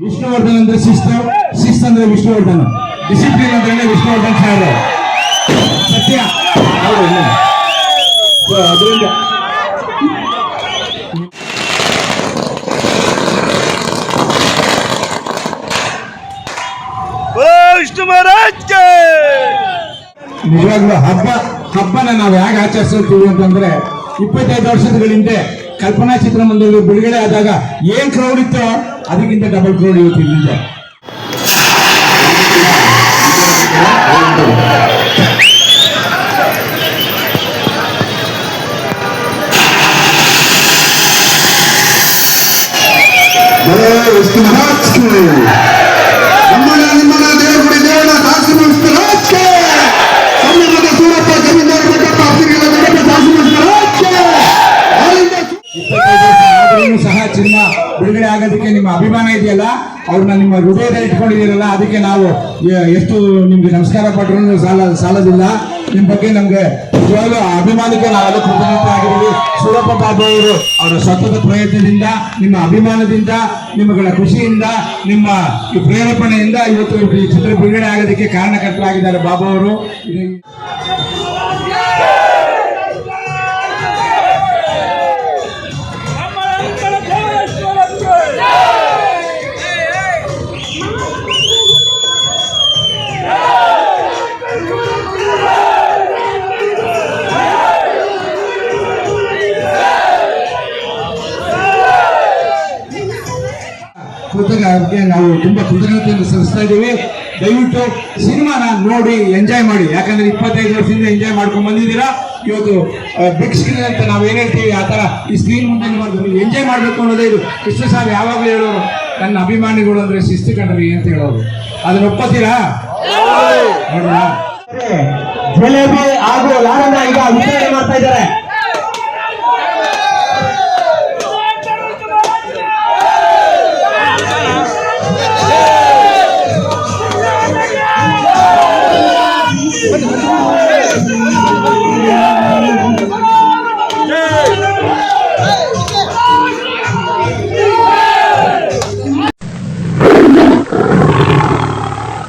ವಿಷ್ಣುವರ್ಧನ್ ಅಂದ್ರೆ ಶಿಸ್ತು ಅಂದ್ರೆ ವಿಷ್ಣುವರ್ಧನ್, ಡಿಸಿಪ್ಲಿನ್ ಅಂದ್ರೆ ವಿಷ್ಣುವರ್ಧನ್ ಸಾಹೇಬ್. ಸತ್ಯ ಅದರಿಂದ ವಿಷ್ಣು ಮಹಾರಾಜ್ಗೆ ನಿಜವಾಗ್ಲೂ ಹಬ್ಬನ ನಾವು ಹೇಗೆ ಆಚರಿಸ್ತೀವಿ ಅಂತಂದ್ರೆ 25 ವರ್ಷದ ಹಿಂದೆ ಕಲ್ಪನಾ ಚಿತ್ರಮಂದಿರ ಬಿಡುಗಡೆ ಆದಾಗ ಏನ್ ಕ್ರೌಡ್ ಇತ್ತೋ ಅದಕ್ಕಿಂತ ಡಬಲ್ ಕ್ರೌಡ್ ಇವತ್ತಿಲ್ಲ. ನಿಮ್ಮನ್ನ ದೇವಗುಡಿ ದೇವನ ದಾಸಿ ಮುಗಿಸ್ತಾರೆ ಕನ್ನಡದ ಸೂರಪ್ಪ ಜಮೀನ್ದಾರ್ ಬೆಟ್ಟಪ್ಪ ಸಹ ಸಿನಿಮಾ ಬಿಡುಗಡೆ ಆಗೋದಕ್ಕೆ ನಿಮ್ಮ ಅಭಿಮಾನ ಇದೆಯಲ್ಲ, ಅವ್ರನ್ನ ನಿಮ್ಮ ಹೃದಯದಲ್ಲಿ ಇಟ್ಕೊಂಡಿದ್ದೀರಲ್ಲ, ಅದಕ್ಕೆ ನಾವು ಎಷ್ಟು ನಿಮ್ಗೆ ನಮಸ್ಕಾರ ಪಟ್ಟರು ಸಾಲದಿಲ್ಲ. ನಿಮ್ಮ ಬಗ್ಗೆ ನಮ್ಗೆ ನಿಜವಾಗ್ಲೂ ಅಭಿಮಾನಕ್ಕೆ ನಾವೆಲ್ಲ ಕೃತಜ್ಞತೆ ಆಗಿದ್ದೀವಿ. ಸೂರಪ್ಪ ಬಾಬು ಅವರು ಅವರ ಸತತ ಪ್ರಯತ್ನದಿಂದ, ನಿಮ್ಮ ಅಭಿಮಾನದಿಂದ, ನಿಮ್ಮಗಳ ಖುಷಿಯಿಂದ, ನಿಮ್ಮ ಈ ಪ್ರೇರೇಪಣೆಯಿಂದ ಇವತ್ತು ಈ ಚಿತ್ರ ಬಿಡುಗಡೆ ಆಗೋದಕ್ಕೆ ಕಾರಣಕರ್ತರಾಗಿದ್ದಾರೆ ಬಾಬು ಅವರು. ನಾವು ತುಂಬಾ ಕೃತಜ್ಞತೆಯನ್ನು ಸಲ್ಲಿಸ್ತಾ ಇದ್ದೀವಿ. ದಯವಿಟ್ಟು ಸಿನಿಮಾನ ನೋಡಿ ಎಂಜಾಯ್ ಮಾಡಿ, ಯಾಕಂದ್ರೆ 25 ವರ್ಷದಿಂದ ಎಂಜಾಯ್ ಮಾಡ್ಕೊಂಡ್ ಬಂದಿದ್ದೀರಾ. ಇವತ್ತು ಬಿಗ್ ಸ್ಕ್ರೀನ್ ಅಂತ ನಾವು ಏನ್ ಹೇಳ್ತೀವಿ ಆ ತರ ಈ ಸ್ಕ್ರೀನ್ ಮುಂದೆ ನೀವು ಎಂಜಾಯ್ ಮಾಡ್ಬೇಕು ಅನ್ನೋದೇ ಇದು. ಕೃಷ್ಣ ಸಾಹೇಬ್ ಯಾವಾಗಲೂ ಹೇಳೋರು, ನನ್ನ ಅಭಿಮಾನಿಗಳು ಅಂದ್ರೆ ಶಿಸ್ತು ಕಂಡ್ರಿ ಅಂತ ಹೇಳೋರು. ಅದನ್ನ ಒಪ್ಪತ್ತೀರಾ? ನೋಡ್ರಾ, ಜಲೇಬಿ ಹಾಗೂ ಲಾಡನ್ನ ಈಗ ವಿತರಣೆ ಮಾಡ್ತಾ ಇದ್ದಾರೆ.